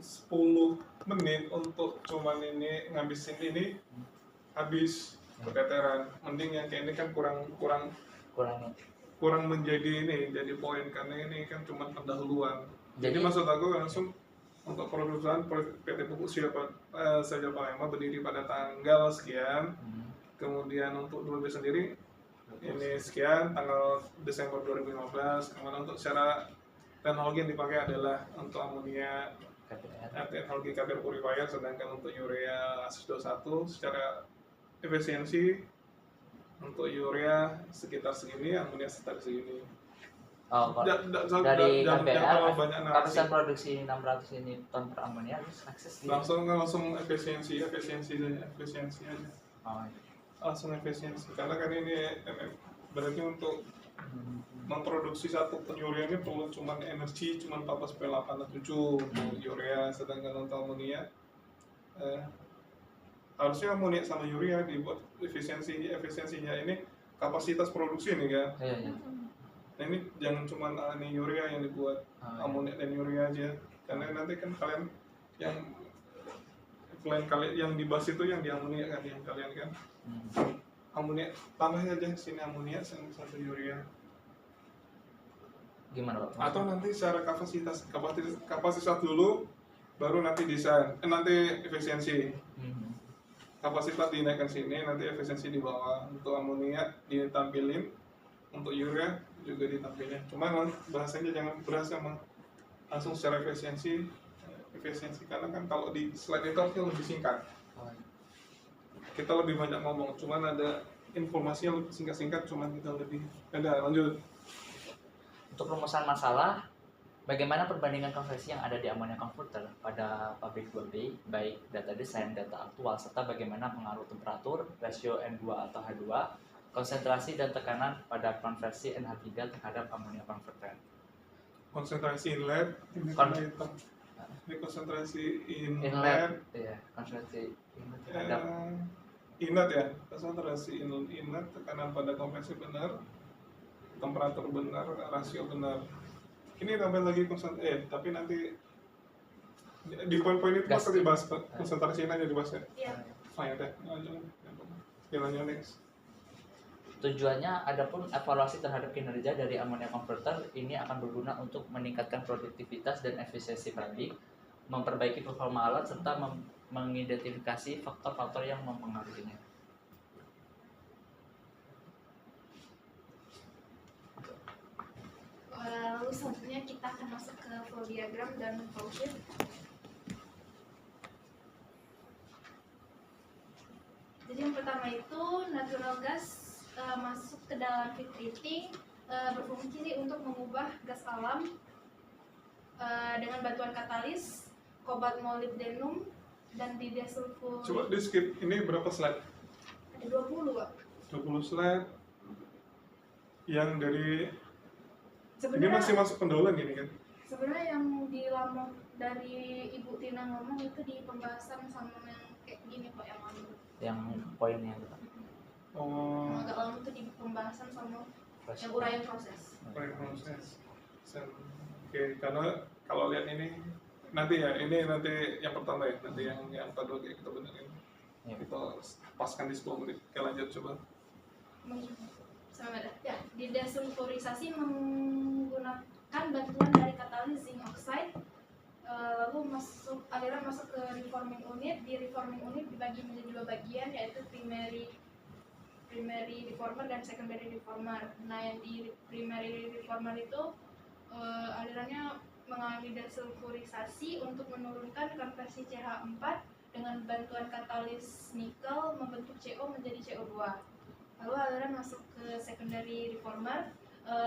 10 menit untuk cuman ini ngabisin ini habis keteteran. Mending yang kayak ini kan kurang menjadi ini jadi poin, karena ini kan cuma pendahuluan. Jadi maksud aku langsung untuk perusahaan PT Pupuk Sedia Palembang berdiri pada tanggal sekian. Kemudian untuk 2B sendiri ini sekian tanggal Desember 2015. Kemudian untuk secara teknologi yang dipakai adalah untuk amonia teknologi KPR purifier, sedangkan untuk urea asis 21 secara efisiensi untuk urea sekitar segini, amonia sekitar segini. Dari KPR kapasitas produksi 600 ini ton per amonia terus akses langsung efisiensi aja. Langsung efisiensi, karena kan ini berarti untuk memproduksi satu ton urea ini perlu cuman energi cuman 14,867 untuk urea, sedangkan untuk amonia harusnya amonia sama urea dibuat efisiensinya ini kapasitas produksi ini kan. Nah ini jangan cuma ini urea yang dibuat, amonia dan urea aja, karena nanti kan kalian yang dibahas itu yang di amonia kan, yang kalian kan amonia tambahnya aja sini amonia satu urea. Gimana Pak? Atau nanti secara kapasitas dulu baru nanti desain, nanti efisiensi. Kapasitas dinaikkan sini, nanti efisiensi di bawah. Untuk amonia ditampilin, untuk urea juga ditampilin. Cuma bahasanya jangan berasa langsung secara efisiensi, karena kan kalau di slide itu harusnya lebih singkat. Kita lebih banyak ngomong, cuman ada informasinya singkat-singkat, cuman kita lebih. Lanjut. Untuk rumusan masalah, bagaimana perbandingan konversi yang ada di ammonia converter pada pabrik 2B, baik data desain, data aktual, serta bagaimana pengaruh temperatur, rasio N2 atau H2, konsentrasi dan tekanan pada konversi NH3 terhadap ammonia converter. Konsentrasi inlet, ini konsentrasi inlet. Iya, konsentrasi inlet terhadap inlet ya, konsentrasi inlet, tekanan pada konversi benar, temperatur benar, rasio benar. Ini tambah lagi tapi nanti di poin-poin itu masih dibahas konsentrasi aja dibahas ya. Iya. Fine deh. Jalannya next. Tujuannya adapun evaluasi terhadap kinerja dari ammonia converter ini akan berguna untuk meningkatkan produktivitas dan efisiensi pabrik, memperbaiki performa alat serta mengidentifikasi faktor-faktor yang mempengaruhinya. Lalu selanjutnya kita akan masuk ke flow diagram dan flow sheet. Jadi yang pertama itu natural gas masuk ke dalam feed treating, berfungsi untuk mengubah gas alam dengan bantuan katalis, kobalt molybdenum dan didesulfur. Coba di skip, ini berapa slide? Ada 20 Pak. 20 slide yang dari sebenarnya, ini masih masuk pendahuluan gini kan? Sebenarnya yang dari Ibu Tina ngomong itu di pembahasan sama yang kayak gini Pak, yang lalu. Yang poinnya itu. Yang agak lama itu di pembahasan sama yang uraian proses. Oke, karena kalau lihat ini nanti ya, ini nanti yang pertama ya, nanti yang kedua kita benerin. Kita paskan di 10 menit. Oke, lanjut coba. Ya, di desulfurisasi menggunakan bantuan dari katalis zinc oxide, lalu aliran masuk ke reforming unit. Di reforming unit dibagi menjadi 2 bagian, yaitu primary reformer dan secondary reformer. Nah, yang di primary reformer itu alirannya mengalami desulfurisasi untuk menurunkan konversi CH4 dengan bantuan katalis nikel membentuk CO menjadi CO2. Lalu aliran masuk ke secondary reformer.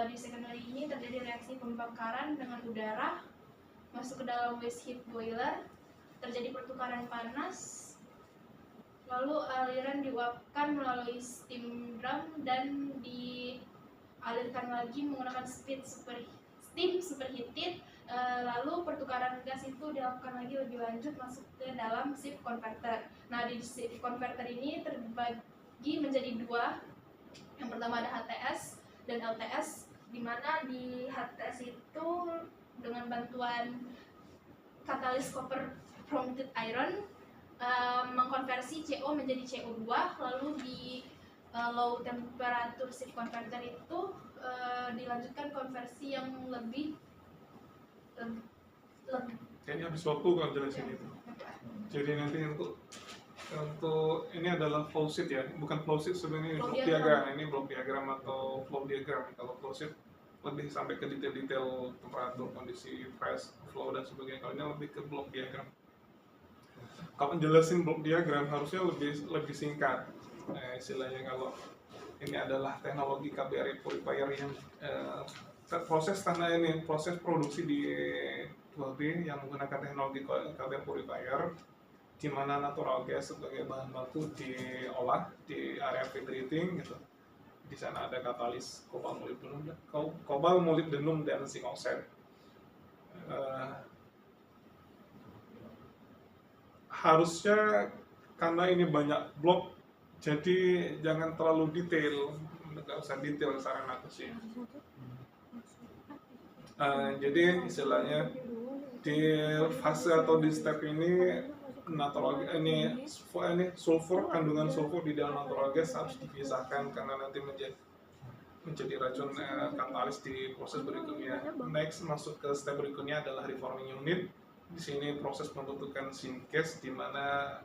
Di secondary ini terjadi reaksi pembakaran dengan udara, masuk ke dalam waste heat boiler, terjadi pertukaran panas, lalu aliran diuapkan melalui steam drum dan dialirkan lagi menggunakan steam superheated. Lalu pertukaran gas itu dilakukan lagi lebih lanjut masuk ke dalam sieve converter. Nah, di sieve converter ini terbagi menjadi 2. Yang pertama ada HTS dan LTS, di mana di HTS itu dengan bantuan katalis copper brominated iron mengkonversi CO menjadi CO2, lalu di low temperature shift converter itu dilanjutkan konversi yang lebih Kayaknya habis waktu kalau jelasin itu. Jadi nanti untuk ini adalah flow sheet ya, bukan flow sheet sebenarnya, Flow block diagram. diagram. Ini block diagram atau flow diagram. Kalau flow sheet lebih sampai ke detail-detail temperatur, kondisi press, flow dan sebagainya. Kalau ini lebih ke block diagram. Kalau jelasin block diagram harusnya lebih singkat. Istilahnya kalau ini adalah teknologi KBR purifier yang proses produksi di 2B yang menggunakan teknologi KBR purifier, di mana natural gas sebagai bahan baku diolah di area feed treating gitu. Di sana ada katalis kobalt molybdenum dan zinc oxide. Harusnya karena ini banyak blok, jadi jangan terlalu detail, nggak usah detail saran aku sih. Jadi istilahnya di fase atau di step ini natural ini sulfur, kandungan sulfur di dalam natural gas harus dipisahkan karena nanti menjadi racun katalis di proses berikutnya. Next masuk ke step berikutnya adalah reforming unit. Di sini proses pembentukan syngas di mana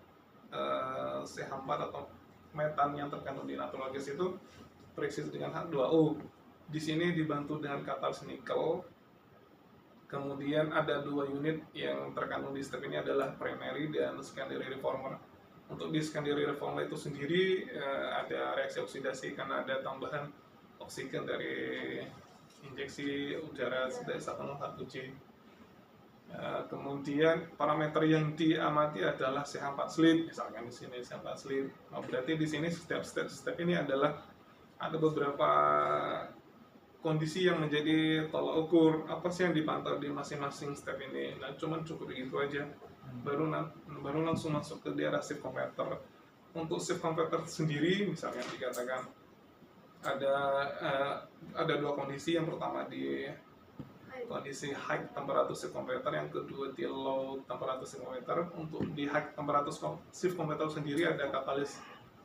CH4 atau metan yang terkandung di natural gas itu terisi dengan H2O. Di sini dibantu dengan katalis nikel. Kemudian ada 2 unit yang terkandung di step ini adalah primary dan secondary reformer. Untuk di secondary reformer itu sendiri ada reaksi oksidasi karena ada tambahan oksigen dari injeksi udara dari 101C. Kemudian parameter yang diamati adalah CH4 slip, misalkan di sini CH4 slip. Berarti di sini step ini adalah ada beberapa kondisi yang menjadi tolak ukur apa sih yang dipantau di masing-masing step ini. Nah, cuman cukup begitu aja. Baru langsung masuk ke daerah shift converter. Untuk shift converter sendiri, misalnya dikatakan ada 2 kondisi. Yang pertama di kondisi high temperature shift converter, yang kedua di low temperature shift converter. Untuk di high temperature shift converter sendiri ada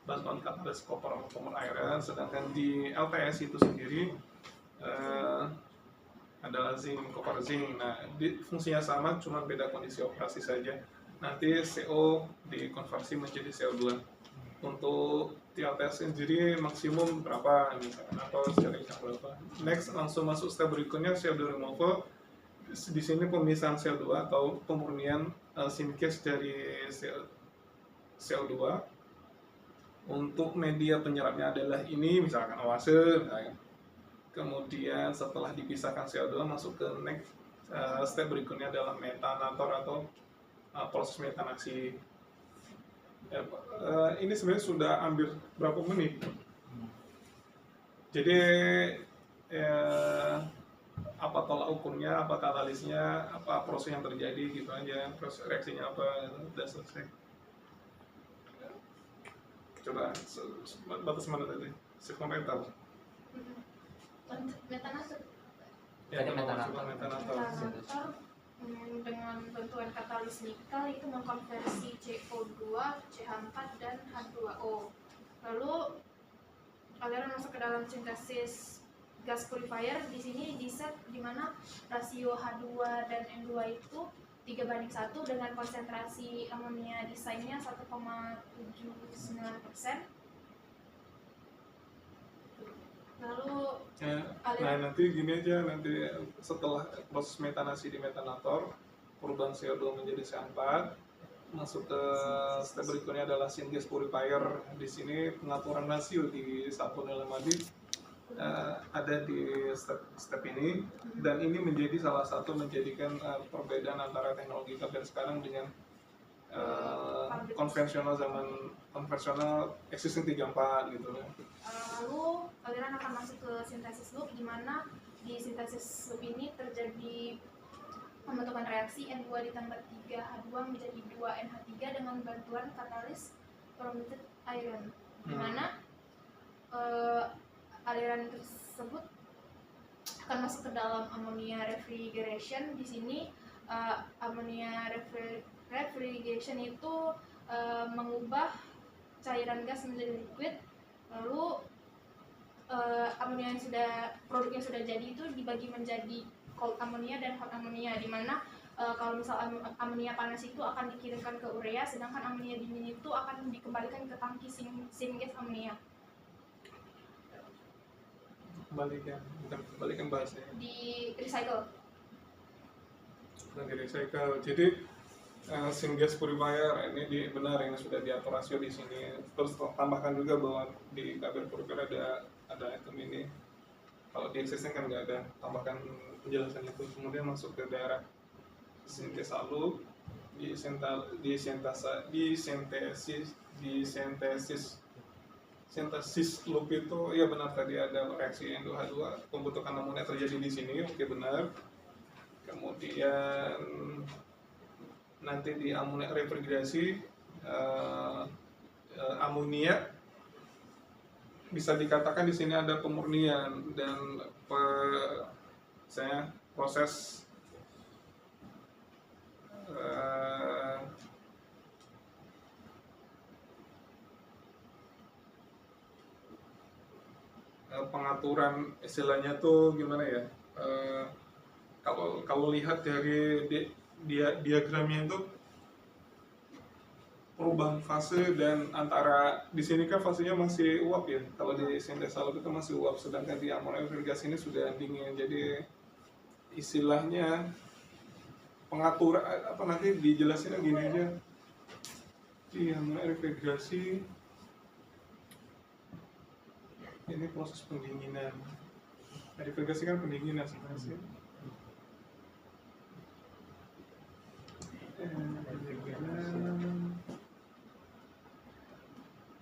bantuan katalis copper iron, sedangkan di LTS itu sendiri adalah zinc, copper zinc. Nah, fungsinya sama, cuma beda kondisi operasi saja. Nanti CO dikonversi menjadi CO2. Untuk TLTS sendiri maksimum berapa misalkan, atau secara berapa. Next langsung masuk step berikutnya, CO2 removal. Di sini pemisahan CO2 atau pemurnian syngas dari CO2. Untuk media penyerapnya adalah ini, misalkan oase, misalkan. Kemudian setelah dipisahkan CO2 masuk ke next step berikutnya adalah metanator atau proses metanasi. Ini sebenarnya sudah hampir berapa menit. Jadi apa tolak ukurnya, apa katalisnya, apa proses yang terjadi gitu aja, proses reaksinya apa, udah selesai. Coba batas mana tadi? Komentar. Metanator. Tadi metanator. Metanator dengan bantuan katalis nikel itu mengkonversi CO2, CH4 dan H2O. Lalu aliran masuk ke dalam sintesis gas purifier. Di sini diset di mana rasio H2 dan N2 itu 3:1 dengan konsentrasi amonia desainnya 1,79%. Lalu nah nanti gini aja, nanti setelah proses metanasi di metanator, perubahan CO2 menjadi CH4, masuk ke step berikutnya adalah syngas purifier. Di sini pengaturan rasio di saponilamide ada di step ini, dan ini menjadi salah satu menjadikan perbedaan antara teknologi KBR sekarang dengan konvensional existing 34 gitu. Lalu aliran akan masuk ke sintesis loop, di mana di sintesis loop ini terjadi pembentukan reaksi N2 ditambah 3H2 menjadi 2NH3 dengan bantuan katalis brominated iron, di mana aliran tersebut akan masuk ke dalam ammonia refrigeration. Di sini ammonia refrigeration itu mengubah cairan gas menjadi liquid, lalu amonia yang produk yang sudah jadi itu dibagi menjadi cold ammonia dan hot ammonia, di mana kalau misal amonia panas itu akan dikirimkan ke urea, sedangkan amonia dingin itu akan dikembalikan ke tangki syngas amonia. Kembalikan bahasanya. Di recycle. Nah, di recycle. Jadi syngas purifier ini benar yang sudah diatur rasio di sini. Terus tambahkan juga bahwa di tabel purifier ada item ini. Kalau di existing kan nggak ada. Tambahkan penjelasan itu. Kemudian masuk ke daerah sintesis loop, sintesis loop itu ya benar, tadi ada reaksi N2H2, pembentukan amonia terjadi di sini, oke benar. Kemudian nanti di amonia refrigerasi amonia bisa dikatakan di sini ada pemurnian dan proses pengaturan istilahnya tuh gimana ya, kalau lihat dari diagramnya itu perubahan fase, dan antara di sini kan fasenya masih uap ya, kalau di sintesis loop itu masih uap, sedangkan di amonia refrigerasi ini sudah dingin. Jadi istilahnya pengaturan nanti dijelasin gini aja. Di amonia refrigerasi ini proses pendinginan. Refrigerasi kan pendinginan sebenarnya.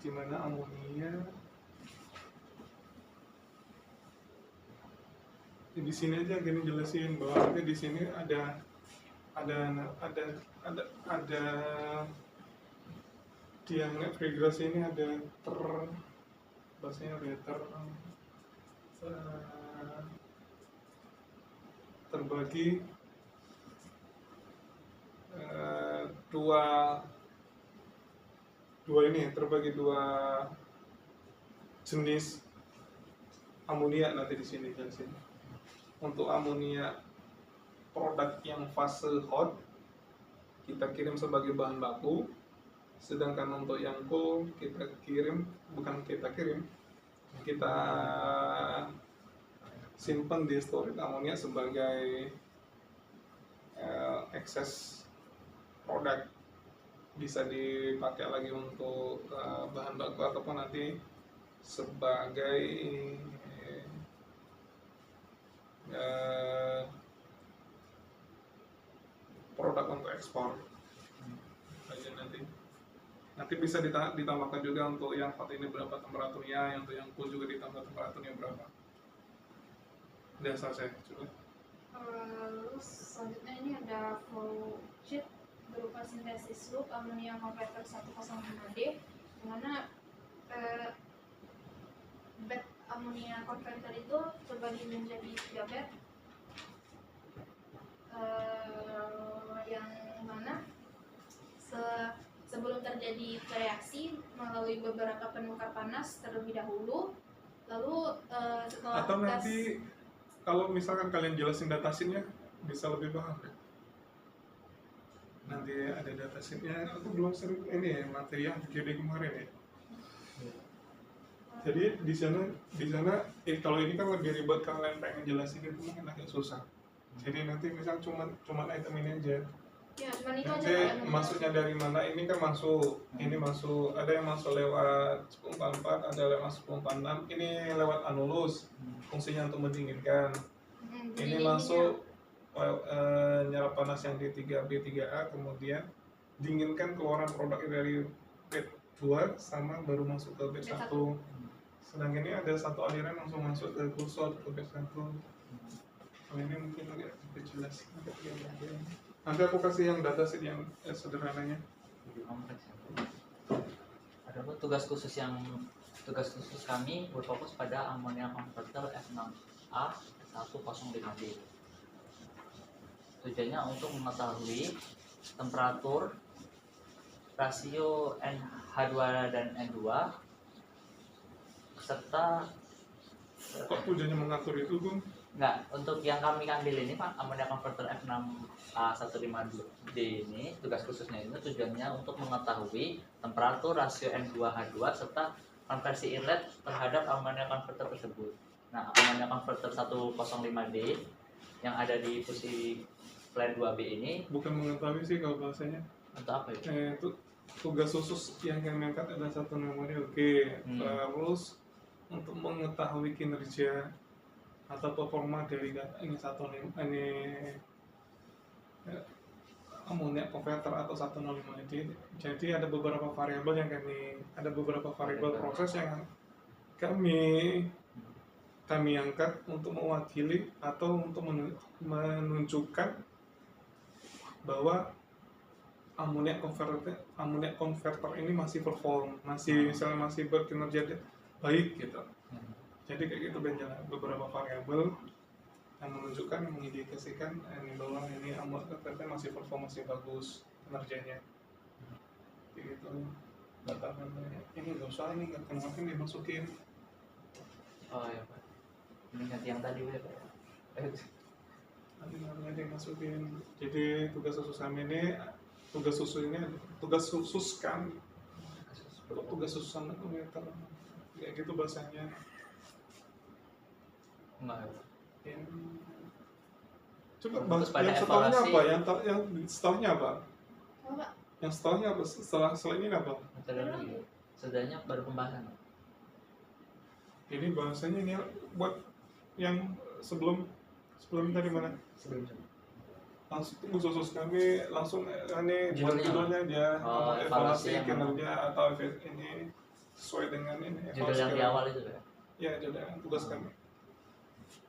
Di mana amonia di sini aja gini jelasin bahwa di sini ada di yang refrigerasi ini ada bahasanya terbagi dua jenis amonia nanti di sini jelasin. Untuk amonia produk yang fase hot kita kirim sebagai bahan baku, sedangkan untuk yang cool kita simpan di storage amonia sebagai excess produk, bisa dipakai lagi untuk bahan baku ataupun nanti sebagai produk untuk ekspor aja. Nanti bisa ditambahkan juga untuk yang hot ini berapa temperaturnya, yang untuk yang cool juga ditambah temperaturnya berapa. Udah selesai, coba. Lalu selanjutnya ini ada flow sheet berupa sintesis loop amonia converter 105D, di mana bed amonia converter itu terbagi menjadi 3 bed, yang mana sebelum terjadi reaksi melalui beberapa penukar panas terlebih dahulu, lalu setelah atau nanti kalau misalkan kalian jelasin datasheetnya bisa lebih paham ya. Nanti ada datasheetnya, aku belum sering ini ya materi yang GD kemarin ya. Jadi di sana kalau ini kan lebih ribet, kalian pengen jelasin itu mungkin agak susah. Jadi nanti misal cuma item ini aja. Ya, cuman itu nanti aja. masuknya dari mana, ini kan masuk, ada yang masuk lewat 1044, ada lewat 1046, ini lewat anulus, fungsinya untuk mendinginkan. Ini masuk nyerap panas yang di 3B3A, kemudian dinginkan keluaran produk dari bed 2 sama baru masuk ke bed 1. Sedangkan ini ada satu aliran langsung masuk ke kursor ke bed 1. Kalau ini mungkin agak jelas. Nanti aku kasih yang datasheet yang sederhananya. Ada tugas khusus kami berfokus pada ammonia converter F6A 105D. Tujuannya untuk mengetahui temperatur, rasio NH2 dan N2 serta Kok tujuannya mengatur itu, Bung? enggak, untuk yang kami ambil ini Pak, ammonia converter F6A152D ini tugas khususnya ini tujuannya untuk mengetahui temperatur, rasio N2H2 serta konversi inlet terhadap ammonia converter tersebut. Nah, ammonia converter 105D yang ada di posisi plan 2B ini Bukan mengetahui sih kalau bahasanya. untuk apa ya? Itu tugas khusus yang kami angkat ada satu namanya, oke. Terus untuk mengetahui kinerja atau performa dari ini amonia converter atau 105D. Jadi ada beberapa variabel proses yang kami angkat untuk mewakili atau untuk menunjukkan bahwa amonia converter ini masih perform, masih berkinerja baik gitu. Jadi kayak gitu Benjalan, beberapa variabel yang menunjukkan, mengindikasikan bahwa ini amonia converter masih perform, masih bagus kinerjanya. Kayak gitu. Ini nggak usah, ini nggak mungkin dimasukin. Oh ya Pak, ini ganti yang tadi ya Pak. Nanti namanya dimasukin. Jadi tugas khusus kami ini, tugas khusus amometer, kayak gitu bahasanya. Enggak. Ya. Coba Terus pada yang setelahnya evaluasi- apa? Yang setelahnya apa? Bapak, Yang setelahnya apa? Setelah ini apa? Metodologi. Sebenarnya baru pembahasan. Ini bahasanya ini buat yang sebelum dari mana? Sebelum Langsung khusus kami langsung ini buat Judulnya judulnya aja, Oh, evaluasi evaluasi yang kinerja atau ini sesuai dengan ini. judul evaluasi yang di kinerja. awal itu ya. Ya, judul tugas kami.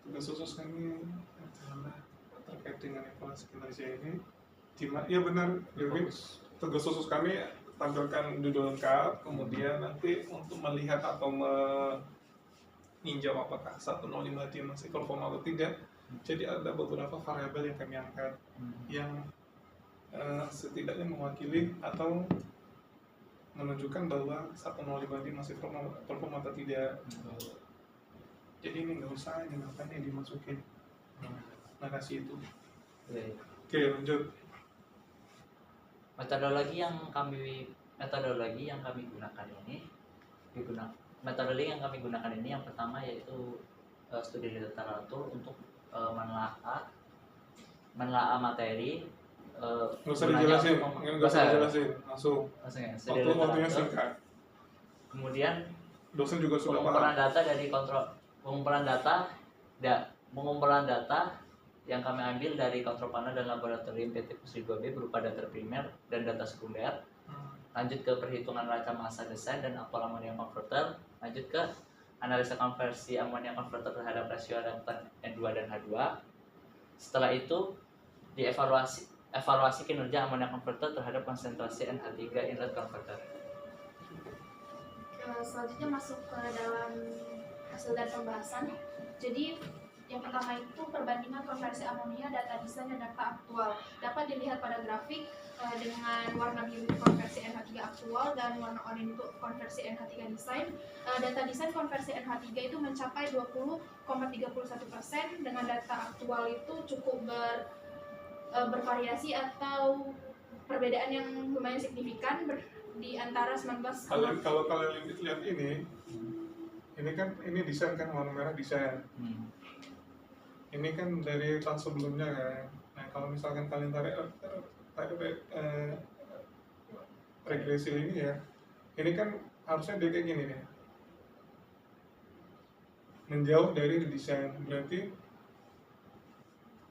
Tugas khusus kami terkait dengan evaluasi kinerja ini. Ya benar, jadi tugas khusus kami tampilkan judul lengkap, kemudian nanti untuk melihat atau meninjau apakah 105D masih perform atau tidak. Jadi ada beberapa variabel yang kami angkat yang setidaknya mewakili atau menunjukkan bahwa 105D masih perform atau tidak. Jadi ini nggak usah, ini ngapain dimasukin narasi itu. Oke, lanjut. Metodologi yang kami gunakan ini metodologi yang kami gunakan ini yang pertama yaitu studi literatur untuk menelaah materi. Nggak usah dijelasin, langsung. Ya, studi Waktunya literatur. singkat. Kemudian Dosen juga sudah pengumpulan paham. data dari pengumpulan data yang kami ambil dari kontrol panel dan laboratorium PT Pusri 2B berupa data primer dan data sekunder. Lanjut ke perhitungan raca massa desain dan aktual amonia converter. Lanjut ke analisa konversi amonia converter terhadap rasio adaptan N2 dan H2. Setelah itu evaluasi kinerja amonia converter terhadap konsentrasi NH3 inlet converter. selanjutnya masuk ke dalam hasil dan pembahasan. Jadi yang pertama itu perbandingan konversi amonia data desain dan data aktual. Dapat dilihat pada grafik dengan warna biru konversi NH3 aktual dan warna oranye itu konversi NH3 desain. Data desain konversi NH3 itu mencapai 20,31%, dengan data aktual itu cukup bervariasi atau perbedaan yang lumayan signifikan di antara 19. Kalau kalian lihat ini kan ini desain kan, warna merah desain. Ini kan dari tahun sebelumnya kan. Nah kalau misalkan kalian tarik regresi ini ya, ini kan harusnya dia kayak gini nih, menjauh dari desain. Berarti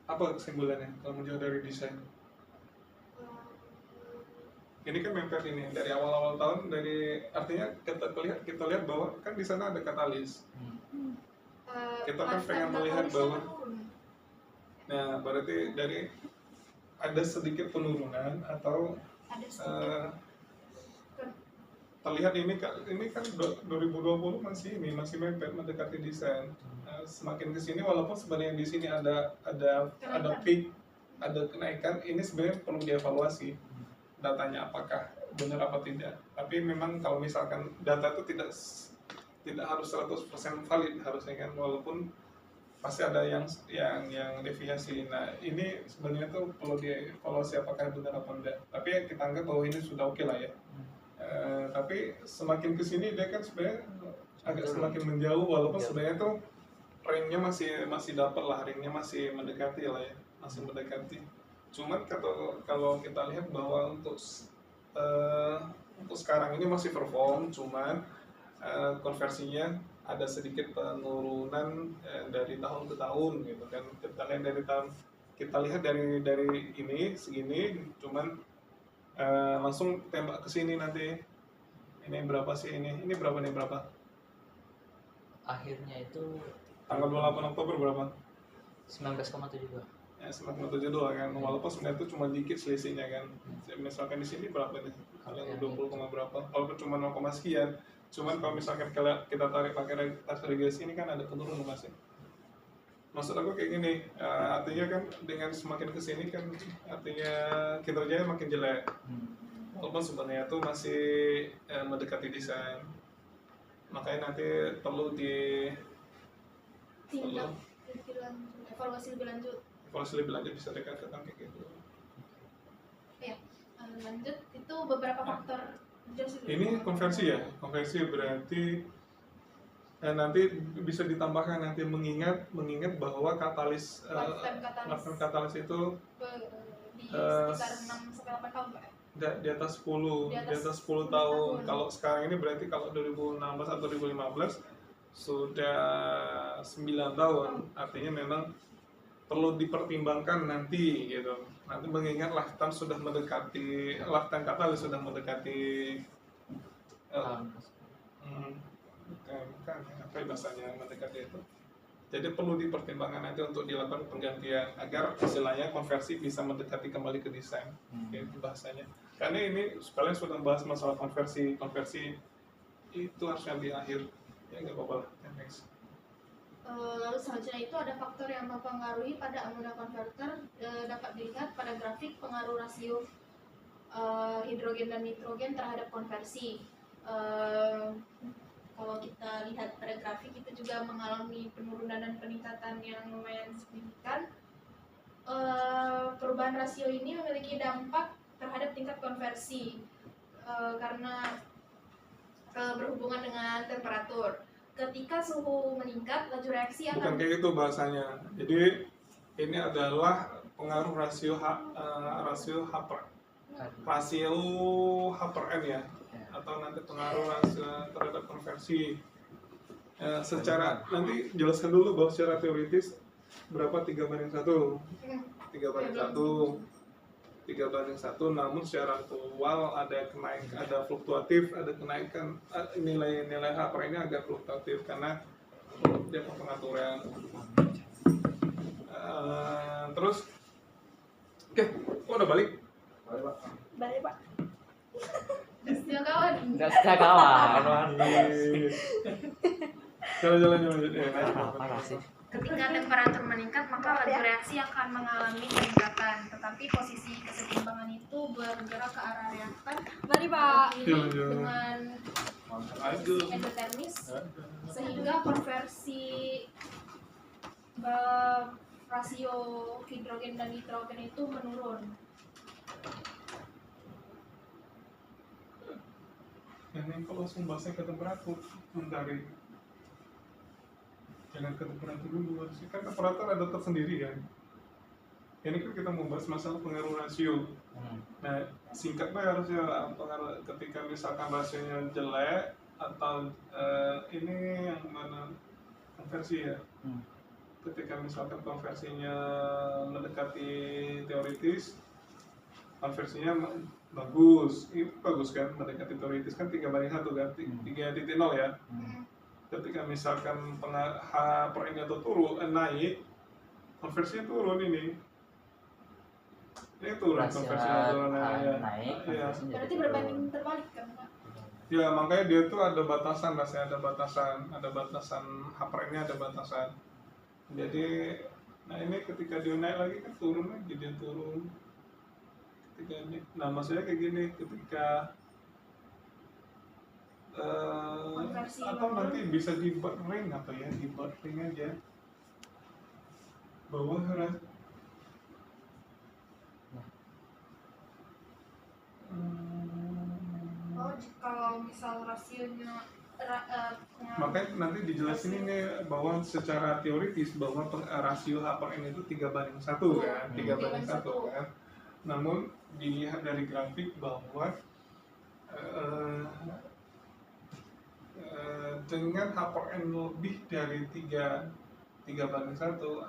apa kesimpulannya kalau menjauh dari desain? Ini kan mepet ini dari awal-awal tahun, artinya kita lihat bahwa kan di sana ada katalis. Kita kan pengen melihat bahwa, nah berarti dari ada sedikit penurunan atau ada sedikit terlihat ini kan 2020 masih mepet mendekati desain. Semakin ke sini walaupun sebenarnya di sini ada peak ada kenaikan, ini sebenarnya perlu dievaluasi datanya apakah benar apa tidak. Tapi memang kalau misalkan data itu tidak harus 100% valid harusnya kan, walaupun pasti ada yang deviasi. Nah ini sebenarnya tuh perlu dievaluasi apakah benar apa enggak. Tapi ya kita anggap bahwa ini sudah oke lah ya. Tapi semakin kesini dia kan sebenarnya agak semakin menjauh, walaupun sebenarnya tuh ringnya masih dapat lah, ringnya masih mendekati lah ya, masih mendekati. Cuman kalau kita lihat bahwa untuk sekarang ini masih perform, cuman konversinya ada sedikit penurunan dari tahun ke tahun gitu kan. Kita lihat dari ini segini, cuman langsung tembak ke sini nanti. Ini berapa sih ini? Ini berapa nih berapa? Akhirnya itu Tanggal 28 Oktober berapa? 19,72. Ya, 9,72 kan. Walaupun sebenarnya itu cuma dikit selisihnya kan. Misalkan di sini berapa nih? Kalian 20, berapa? Walaupun cuma 0, sekian. Cuman kalau misalkan kita tarik pakai tax regressi ini kan ada penurunan masih. Maksud aku kayak gini, artinya kan dengan semakin kesini kan artinya kinerjanya makin jelek. Walaupun sebenarnya itu masih mendekati desain. Makanya nanti perlu tindak evaluasi lebih lanjut. Evaluasi lebih lanjut bisa dikatakan kayak gitu. Ya, lanjut itu beberapa faktor. Ini konversi ya, konversi berarti nanti bisa ditambahkan nanti mengingat bahwa lifetime katalis itu di sekitar 6 sampai 8 tahun Pak. Di atas 10 tahun. Kalau sekarang ini berarti kalau 2016 atau 2015 sudah 9 tahun, artinya memang perlu dipertimbangkan nanti gitu. Nanti mengingat lifetime katalis sudah mendekati bukan apa bahasanya mendekati itu. Jadi perlu dipertimbangkan nanti untuk dilakukan penggantian agar istilahnya konversi bisa mendekati kembali ke desain. Itu bahasanya. Karena ini kalian sudah membahas masalah konversi itu harusnya di akhir. Ya nggak apa-apa lah. Next. Lalu selanjutnya itu ada faktor yang mempengaruhi pada amonia converter, dapat dilihat pada grafik pengaruh rasio hidrogen dan nitrogen terhadap konversi. Kalau kita lihat pada grafik itu juga mengalami penurunan dan peningkatan yang lumayan signifikan. Perubahan rasio ini memiliki dampak terhadap tingkat konversi karena berhubungan dengan temperatur. Ketika suhu meningkat, laju reaksi akan... Bukan kayak gitu bahasanya. Jadi ini adalah pengaruh rasio H per N ya, atau nanti pengaruh rasio terhadap konversi. Secara nanti jelaskan dulu bahwa secara teoritis berapa 3:1, 3:1, namun secara aktual ada fluktuatif, ada kenaikan nilai H per ini agak fluktuatif karena dia pengaturan. Terus, oke, udah balik? Balik Pak. Setia kawan. Enggak setia kawan. Jalan. Parah sih. Ketika temperatur meningkat, maka laju reaksi akan mengalami peningkatan, tetapi posisi kesetimbangan itu bergerak ke arah reaktan. Mari Pak. Dengan posisi endotermis, sehingga konversi rasio hidrogen dan nitrogen itu menurun. Ini kalau langsung bahasnya ke temperatur, mencari. Jangan ke temperatur dulu, kan temperatur ada tersendiri kan. Ini kan kita membahas masalah pengaruh rasio. Nah, singkatnya harusnya pengaruh ketika misalkan rasionya jelek atau ini yang mana konversi ya. Ketika misalkan konversinya mendekati teoritis, konversinya bagus, itu bagus kan, mendekati teoritis kan 3:1 kan, 3.0 ya. Ketika misalkan H per N atau naik, konversinya turun ini turun, konversinya turun naik, ya. Berarti berbanding terbalik kan Pak? Ya makanya dia tuh ada batasan, rasanya ada batasan H per N-nya ada batasan. Jadi Nah ini ketika dia naik lagi kan turun lagi, dia turun ketika ini. Nah maksudnya kayak gini, ketika Konversi atau menurun. nanti bisa di ring apa ya, di ring aja bahwa Oh, kalau misal rasionya makanya nanti dijelasin ini bahwa secara teoritis bahwa rasio HPN itu 3:1 kan, 3:1 kan. Namun dilihat dari grafik bahwa dengan HPN lebih dari 3:1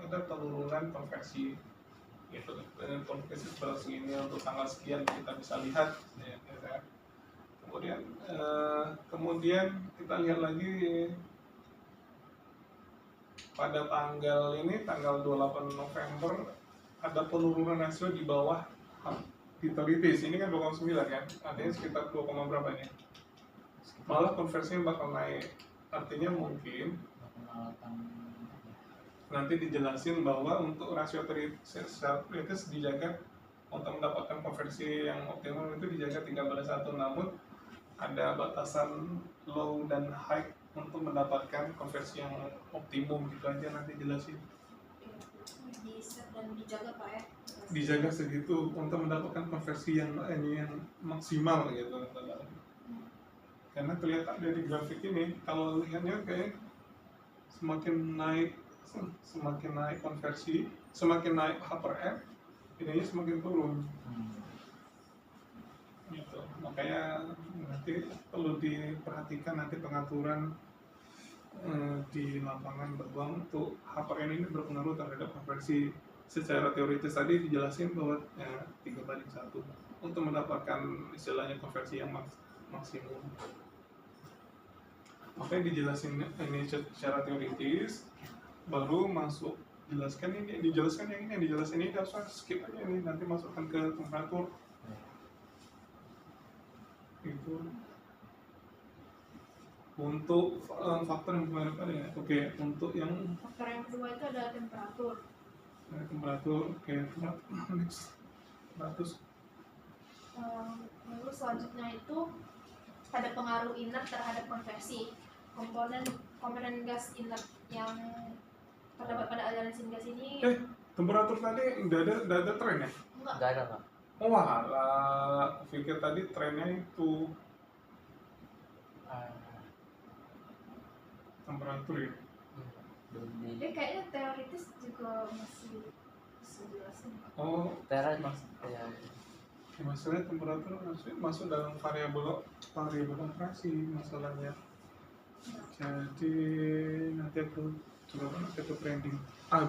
ada penurunan konversi gitu. Dengan konversi seperti ini untuk tanggal sekian kita bisa lihat ya, ya. Kemudian kita lihat lagi pada tanggal 28 November ada penurunan rasio di bawah teoritis. Ini kan 2,9 kan, artinya sekitar 2, berapa nih? Malah konversinya bakal naik. Artinya mungkin nanti dijelasin bahwa untuk rasio teoritis dijaga untuk mendapatkan konversi yang optimal itu dijaga 3:1, namun ada batasan low dan high untuk mendapatkan konversi yang optimum, gitu aja nanti jelasin. Dan dijaga Pak ya. Dijaga segitu untuk mendapatkan konversi yang maksimal gitu. Karena kelihatan dari grafik ini, kalau lihatnya kayak semakin naik konversi, semakin naik H/R, ininya semakin turun. Gitu. Makanya nanti perlu diperhatikan nanti pengaturan di lapangan bahwa untuk HPN ini berpengaruh terhadap konversi. Secara teoritis tadi dijelasin bahwa 3:1 untuk mendapatkan istilahnya konversi yang maksimum. Makanya dijelasin ini secara teoritis, baru masuk jelaskan ini, dijelaskan yang ini, dijelasin ini, harus skip aja ini, nanti masukkan ke temperatur. Itu untuk faktor yang kemarin ya. Oke, untuk yang faktor yang kedua itu ada temperatur. Temperatur, oke, temperatur. Lalu selanjutnya itu ada pengaruh inert terhadap konversi. Komponen gas inert yang terdapat pada aliran gas ini. Temperatur tadi udah ada tren ya? Enggak ada Pak. Oh lah, pikir tadi trennya itu temperatur ya. Kayaknya teoritis juga masih jelasin. Oh, teoritis ya. Masalah temperatur masuk dalam variabel operasi masalahnya. Jadi nanti aku coba ke trending.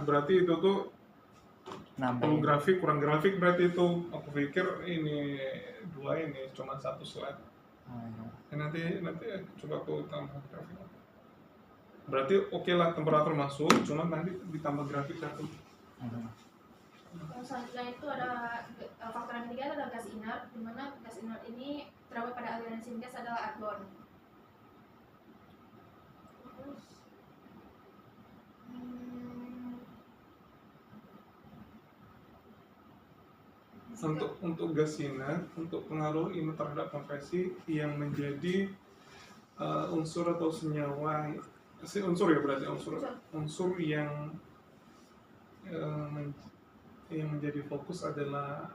Berarti itu tuh perlu grafik, kurang grafik berarti itu. Aku pikir ini dua ini cuma satu slide. Nanti coba aku tambah grafik. Berarti oke lah temperatur masuk, cuma nanti ditambah grafik satu. Selanjutnya itu ada faktor yang ketiga adalah gas inert, di mana gas inert ini terdapat pada aliran gas adalah argon. Untuk gas inert, untuk pengaruh ini terhadap konversi yang menjadi unsur atau senyawa, unsur ya berarti unsur yang menjadi fokus adalah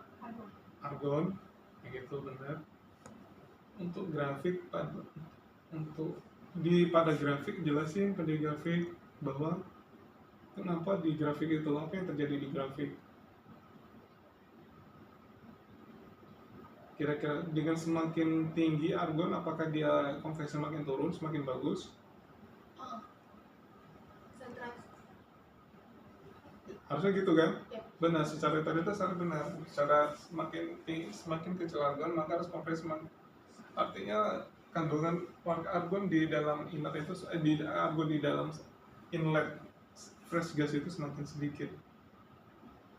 argon, begitu benar. Untuk grafik pada grafik jelasin pada grafik bahwa kenapa di grafik itu, apa yang terjadi di grafik. Kira-kira dengan semakin tinggi argon, apakah dia konversi semakin turun, semakin bagus? Harusnya gitu kan? Ya. Benar, secara teoritis harus benar. Secara semakin kecil argon, maka harus konversi semakin. Artinya kandungan argon di dalam inlet itu, argon di dalam inlet fresh gas itu semakin sedikit.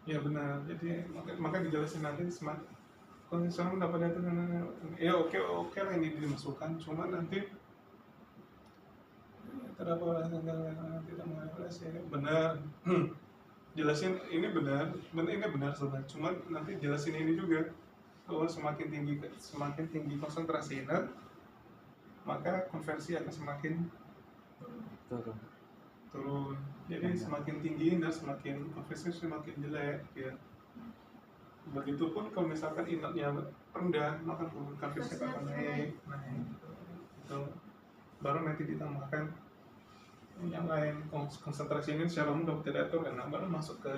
Ya benar. Jadi maka dijelasin nanti semakin kalau misalnya mendapatnya itu, ya oke lah ini dimasukkan, cuma nanti terdapat tidak mengalami benar. jelasin ini benar ini benar sebenarnya, cuman nanti jelasin ini juga bahwa semakin tinggi konsentrasi inert, maka konversi akan semakin turun. Jadi semakin tinggi inert, semakin konversi semakin jelek ya. Begitupun kalau misalkan inertnya rendah, maka konversi akan naik. Itu baru nanti ditambahkan yang lain, konsentrasi ini secara umum dapat diatur, nah baru masuk ke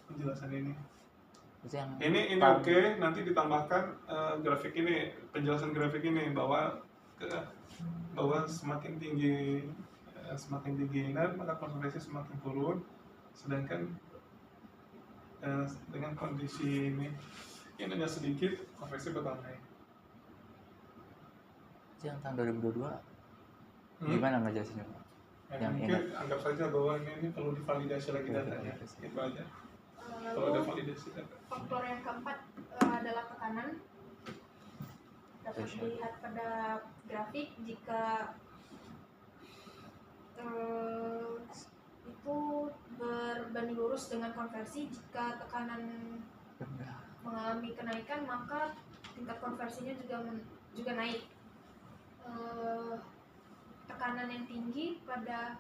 penjelasan ini. Ini oke, nanti ditambahkan grafik ini, penjelasan grafik ini bahwa semakin tinggi inert maka konsentrasi semakin turun, sedangkan dengan kondisi ini inertnya sedikit, konversi bakal naik. Yang tahun 2022 gimana ngejelasinnya Pak? Yang mungkin anggap saja bahwa ini perlu divalidasi lagi datanya, itu aja. Kalau ada validasi data. Faktor yang keempat adalah tekanan. Dapat dilihat pada grafik jika itu berbanding lurus dengan konversi. Jika tekanan mengalami kenaikan, maka tingkat konversinya juga naik. Tekanan yang tinggi pada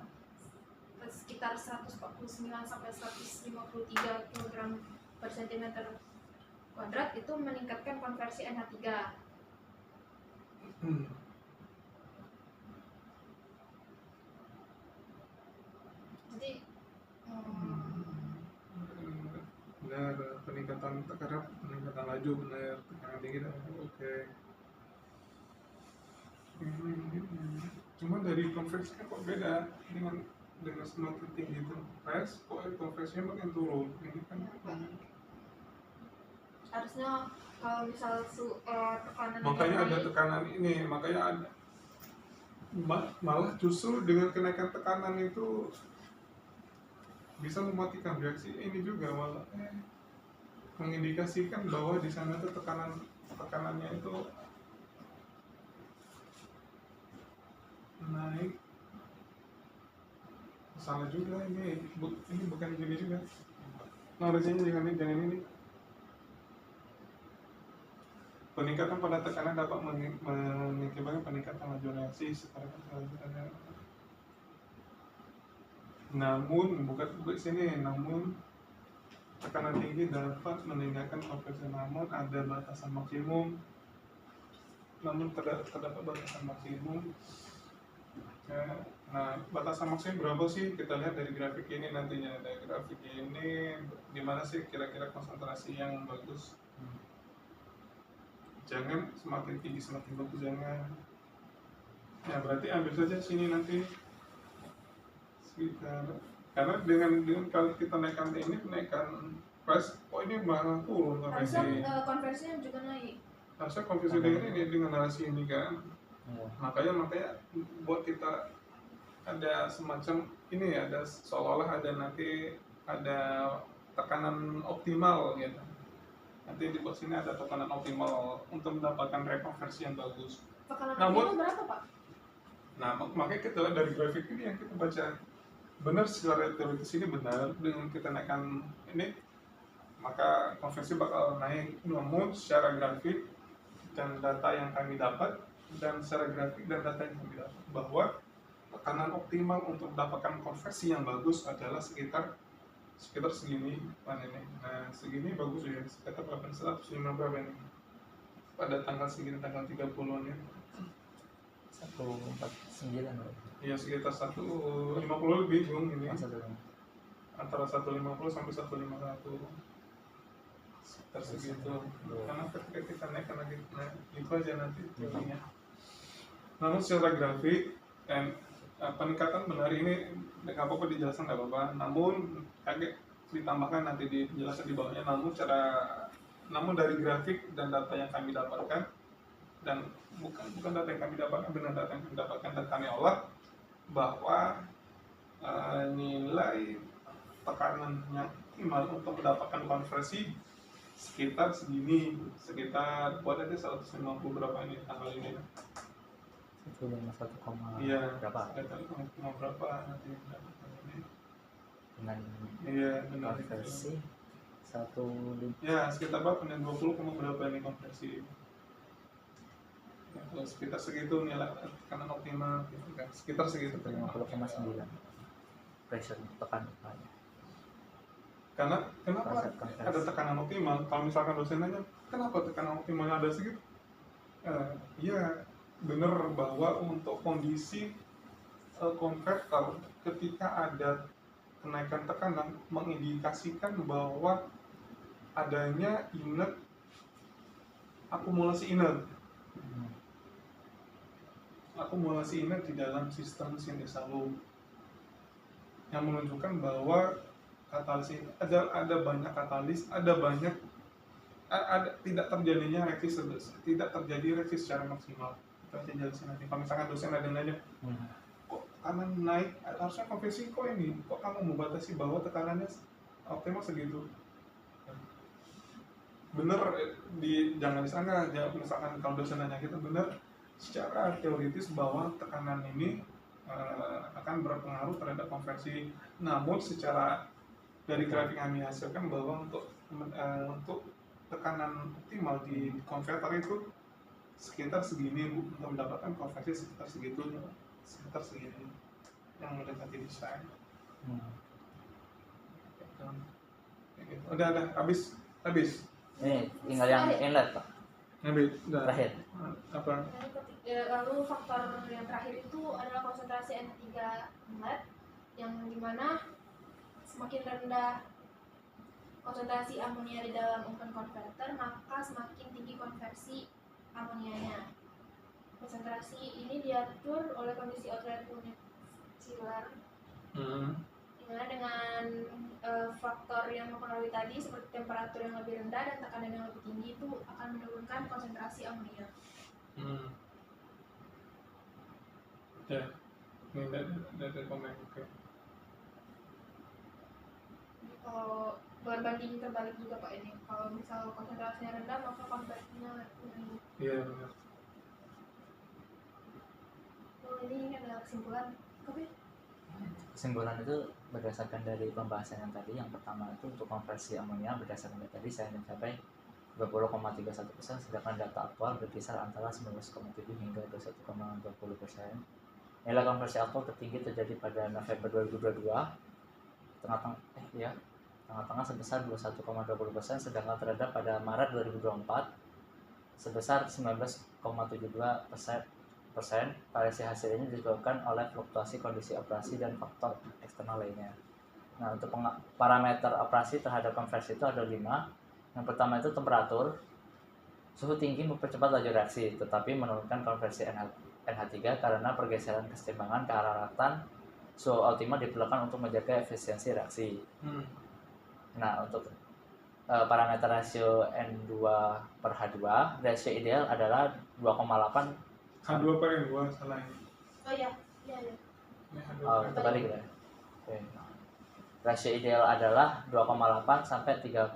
sekitar 149 sampai 153 kg per cm kuadrat itu meningkatkan konversi NH3. Jadi benar, peningkatan tekanan, peningkatan laju benar, tekanan tinggi oke. Cuma dari konversinya kok beda dengan semakin tinggi itu press, kok konversinya makin turun. Ini kan harusnya kalau misal tekanan makanya ada tekanan ini, makanya ada malah justru dengan kenaikan tekanan itu bisa mematikan reaksi ini juga, malah mengindikasikan bahwa di sana tuh tekanannya itu naik. Salah juga ini bukan gini juga. Narasinya jangan ini. Peningkatan pada tekanan dapat mengakibatkan peningkatan laju reaksi secara namun tekanan tinggi dapat meningkatkan konversi, namun ada batasan maksimum. Terdapat batasan maksimum. Nah, batasan maksimum berapa sih? Kita lihat dari grafik ini nantinya. Dari grafik ini di mana sih kira-kira konsentrasi yang bagus? Jangan semakin tinggi semakin bagus, jangan. Ya berarti ambil saja sini nanti sekitar, karena dengan kalau kita naikkan ini, naikkan price, ini malah turun konversi. Harusnya konversinya juga naik. Harusnya konversi dengan narasi ini kan. Makanya buat kita ada semacam ini ya, ada seolah-olah ada tekanan optimal gitu. Nanti di bawah sini ada tekanan optimal untuk mendapatkan rekonversi yang bagus. Tekanan optimal berapa Pak? Nah, makanya kita dari grafik ini yang kita baca benar, secara teoritis ini benar, dengan kita naikkan ini maka konversi bakal naik. Namun secara grafik dan data yang kami dapat bahwa tekanan optimal untuk mendapatkan konversi yang bagus adalah sekitar segini kan ini. Nah, segini bagus ya, sekitar 105 berapa ini? Pada tanggal segini, tanggal 30-an ya. 149. Iya, sekitar 150 lebih Bung ini. Antara 150 sampai 151. Sekitar segitu. Karena ketika kita naikkan lagi, itu aja nanti teorinya. Namun secara grafik dan peningkatan benar ini nggak apa-apa dijelaskan, nggak apa-apa. Namun kaget ditambahkan nanti di penjelasan di bawahnya. Namun dari grafik dan data yang kami dapatkan, dan bukan data yang kami dapatkan, benar data yang kami dapatkan dan kami olah, bahwa nilai tekanan yang optimal untuk mendapatkan konversi sekitar segini, sekitar buat aja 150 berapa ini tanggal ini. 1,1, iya, berapa? 1,1 berapa nanti mendapatkan ini. dengan Iya, benar. konversi 1 Ya, sekitar berapa nih? 20, berapa ini konversi? Ya, kalau sekitar segitu nilai tekanan optimal gitu kan. Sekitar segitu. 50,9 pressure tekan upahnya. Karena kenapa Konsep konversi. ada tekanan optimal? Kalau misalkan dosen nanya, kenapa tekanan optimalnya ada segitu? Ya, benar bahwa untuk kondisi konverter ketika ada kenaikan tekanan mengindikasikan bahwa adanya inert akumulasi inert di dalam sistem sintesa loop yang menunjukkan bahwa katalis ada banyak katalis, ada tidak terjadinya tidak terjadi reaksi secara maksimal. Kita jelasin nanti. Kalau misalkan dosen ada nanya, kok tekanan naik, harusnya konversi kok ini, kok kamu membatasi bahwa tekanannya optimal segitu? Bener, jangan disangka, misalkan kalau dosen nanya kita bener, secara teoritis bahwa tekanan ini akan berpengaruh terhadap konversi. Namun secara dari grafik yang kami hasilkan bahwa untuk tekanan optimal di konverter itu sekitar segini Bu, untuk mendapatkan konversi sekitar segini yang mendekati desain. Udah habis. Ini tinggal yang inlet Pak. Habis, udah. Terakhir. Apa? Lalu faktor yang terakhir itu adalah konsentrasi NH3 inlet, yang dimana semakin rendah konsentrasi amonia di dalam open converter, maka semakin tinggi konversi amonianya. Konsentrasi ini diatur oleh kondisi outlet unit chiller, dimana dengan faktor yang mempengaruhi tadi seperti temperatur yang lebih rendah dan tekanan yang lebih tinggi itu akan menurunkan konsentrasi amonia. Ya, ini dari komen. Oke. Kalau berbanding terbalik juga Pak ini, kalau misal konsentrasinya rendah maka konversinya tinggi. Iya benar. Ini adalah kesimpulan. Kesimpulan itu berdasarkan dari pembahasan yang tadi. Yang pertama itu untuk konversi amonia berdasarkan dari tadi saya mencapai 20,31%, sedangkan data aktual berkisar antara 19,7 hingga 21,20%. Nilai konversi aktual tertinggi terjadi pada November 2022, tengah-tengah sebesar 21,20%, sedangkan terendah pada Maret 2024 sebesar 19,72%. Variasi hasil ini disebabkan oleh fluktuasi kondisi operasi dan faktor eksternal lainnya. Nah, untuk parameter operasi terhadap konversi itu ada 5. Yang pertama itu temperatur. Suhu tinggi mempercepat laju reaksi, tetapi menurunkan konversi NH3 karena pergeseran kesetimbangan kehararatan. Suhu optimal diperlukan untuk menjaga efisiensi reaksi. Nah, untuk parameter rasio N2/H2, rasio ideal adalah 2,8. H2/N2 salah ini. Oh iya. Terbalik ya. Oke. Rasio ideal adalah 2,8 sampai 3,2.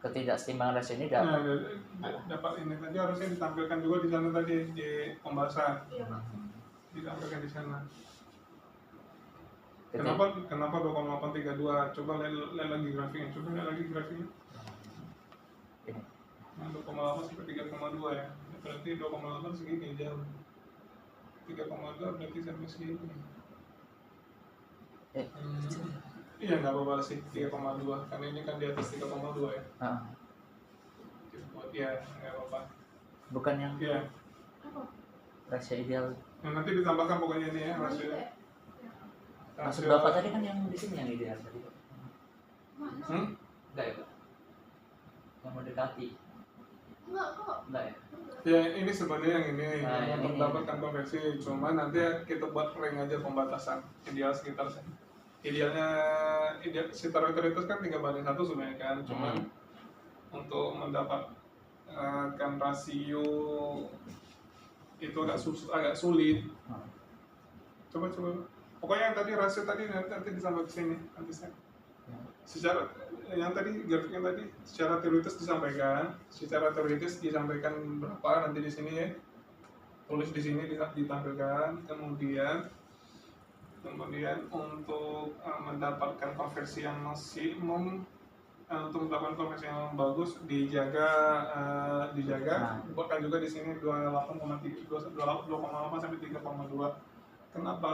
Ketidakseimbangan rasio ini dapat ini tadi harusnya ditampilkan juga di sana tadi di pembahasan. Iya, Pak. Ditampilkan di sana. Kenapa 2,832? Coba lihat lagi grafiknya. Ini. Nah, 2,8 sampai 3,2 ya. Berarti 2,8 segini jauh. 3,2 berarti sampai segini. Iya nggak apa-apa sih 3,2 karena ini kan di atas 3,2 ya. Ya nggak apa-apa. Bukan yang Iya. rasio ideal. Nah, nanti ditambahkan pokoknya ini ya rasio. Maksud Bapak tadi kan yang di sini yang ideal tadi. Enggak ya Pak? Yang mendekati. Enggak kok. Enggak ya? Ya ini sebenarnya yang ini yang untuk ini. mendapatkan konversi. Cuma nanti kita buat range aja pembatasan ideal sekitar idealnya sekitar otoritas kan 3/1 sebenarnya kan. Cuma untuk mendapatkan rasio itu agak sulit. Coba pokoknya yang tadi rasio tadi nanti disampaikan ke sini nanti saya secara yang tadi grafiknya tadi secara teoritis disampaikan berapa nanti di sini ya, tulis di sini ditampilkan. Kemudian Kemudian untuk mendapatkan konversi yang maksimum, untuk mendapatkan konversi yang bagus dijaga buatkan juga di sini 2,8 sampai 3,2. Kenapa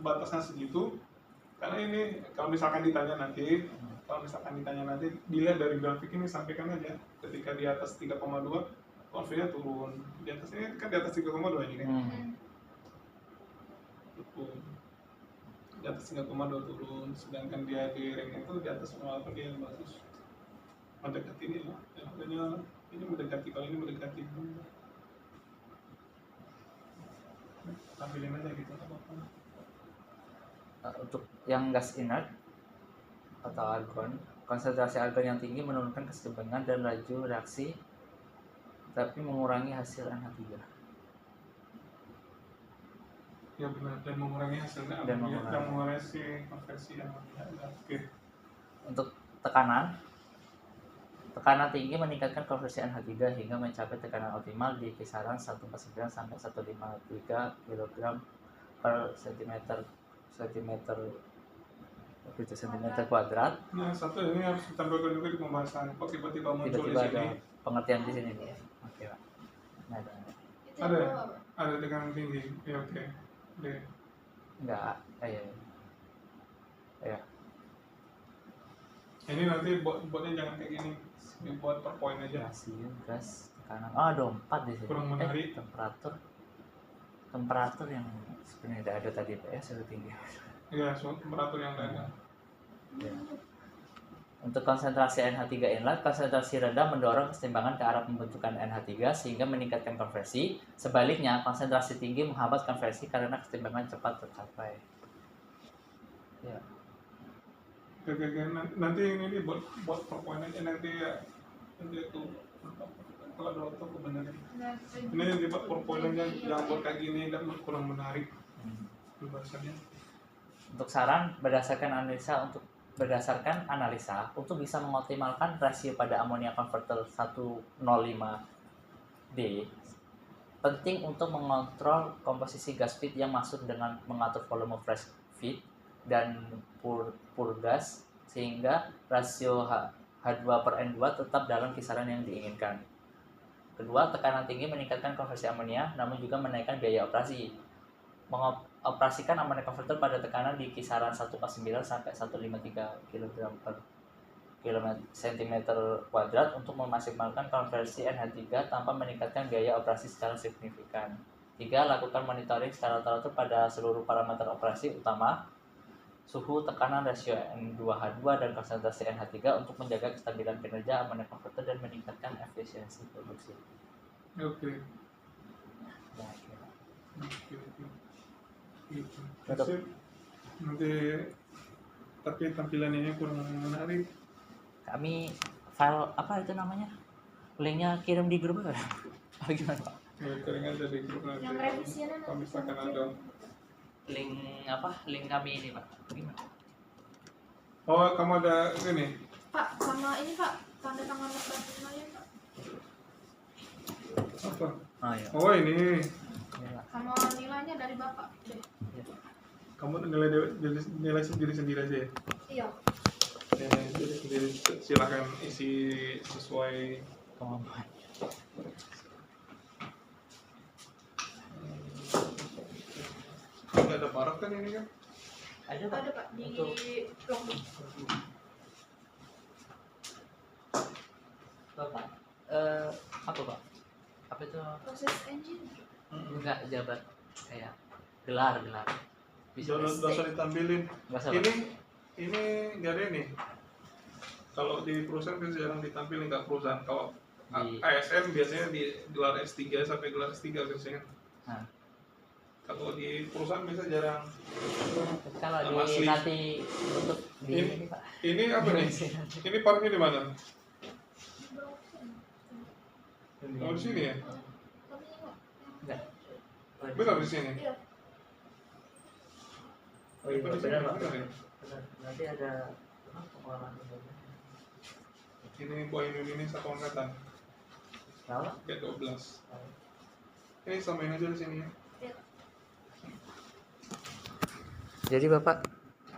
batasnya segitu? Karena ini kalau misalkan ditanya nanti dilihat dari grafik ini, sampaikan aja ketika di atas 3,2 konversinya turun, di atas ini kan di atas 3,2 ini kan. Di atas 3,2 turun, sedangkan dia di rank itu di atas 0,8 dia yang bagus, mendekati ini lah. Ini mendekati, kalau ini mendekati, tampilin aja gitu apa-apa. Untuk yang gas inert atau argon, konsentrasi argon yang tinggi menurunkan keseimbangan dan laju reaksi, tapi mengurangi hasil NH3. Ya benar, dan mengurangi hasilnya, Dan mengurangi si konversi yang ada. Oke. Untuk tekanan tinggi meningkatkan konversi NH3 hingga mencapai tekanan optimal di kisaran 149 sampai 153 kg per cm kuadrat. Nah, satu ini harus ditambahkan juga di pembahasan. Kok tiba-tiba muncul di Tiba-tiba sini? ada pengertian di sini nih. Oke, Pak. Nah, Ada tekanan tinggi. Ya oke. Deh. enggak, ya. Ini nanti buatnya jangan kayak gini. Dibuat per poin aja. Rasio gas tekanan. Oh, ada 4 di sini. Kurang menarik. Temperatur yang sebenarnya tidak ada tadi, Pak, ya, sudah tinggi. Iya, temperatur yang ada. Ya. Untuk konsentrasi NH3 inlet, konsentrasi rendah mendorong keseimbangan ke arah pembentukan NH3 sehingga meningkatkan konversi. Sebaliknya, konsentrasi tinggi menghambat konversi karena keseimbangan cepat tercapai. Ya. Oke. Nanti ini buat per poin aja nanti ya. Nanti itu kalau ada waktu aku benerin. Ini dibuat per poin aja, jangan buat kayak gini dan kurang menarik pembahasannya. Untuk saran berdasarkan analisa untuk bisa mengoptimalkan rasio pada ammonia converter 105D, penting untuk mengontrol komposisi gas feed yang masuk dengan mengatur volume fresh feed dan pur gas sehingga rasio H2/N2 tetap dalam kisaran yang diinginkan. Kedua, tekanan tinggi meningkatkan konversi amonia namun juga menaikkan biaya operasi. Mengoperasikan ammonia converter pada tekanan di kisaran 1,9 sampai 153 kg per cm kuadrat untuk memaksimalkan konversi NH3 tanpa meningkatkan biaya operasi secara signifikan. 3. Lakukan monitoring secara teratur pada seluruh parameter operasi utama, suhu, tekanan, rasio N2H2, dan konsentrasi NH3 untuk menjaga kestabilan kinerja ammonia converter dan meningkatkan efisiensi produksi. Oke. Gitu. Nanti tapi tampilan ini kurang menarik. Kami file apa itu namanya? Linknya kirim di grup apa? Gimana, Pak? Ya, kirim aja di grup nanti. Yang revisinya kalau misalkan ada. Link kami ini, Pak. Gimana? Oh, kamu ada ini? Pak, sama ini Pak, tanda tangan Mas Pak. Apa? Oh, iya. Oh, ini. Sama nilainya dari Bapak. Deh. Ya. Kamu nilai sendiri aja ya? Iya. Ya, jadi silakan isi sesuai Kemampuan. Nggak ada paraf kan ini kan? Ada, Pak. Ada Pak di Untuk- logbook. Bapak, apa, Pak? Apa itu? Proses engine. Enggak, jabat kayak gelar. Bisa Nggak usah ditampilin. nggak usah, Pak. Ini nggak ada ini. Kalau di perusahaan kan jarang ditampilin, nggak perusahaan. Kalau Di- ASN biasanya di gelar S3 sampai gelar S3 biasanya. Nah. Kalau di perusahaan biasa jarang. Kalau Sama di sleeve. nanti untuk di Ini- ini, Pak. Ini apa nih? Ini parknya di mana? Oh, di sini ya? Enggak. Benar di sini. Iya. Oh iya, Di sini, benar, Pak. benar ya? Benar. Nanti ada pengolahan. Ini buah ini satu angkatan. Tahu? Kayak 12. Ini samain aja di sini ya. Iya. Jadi Bapak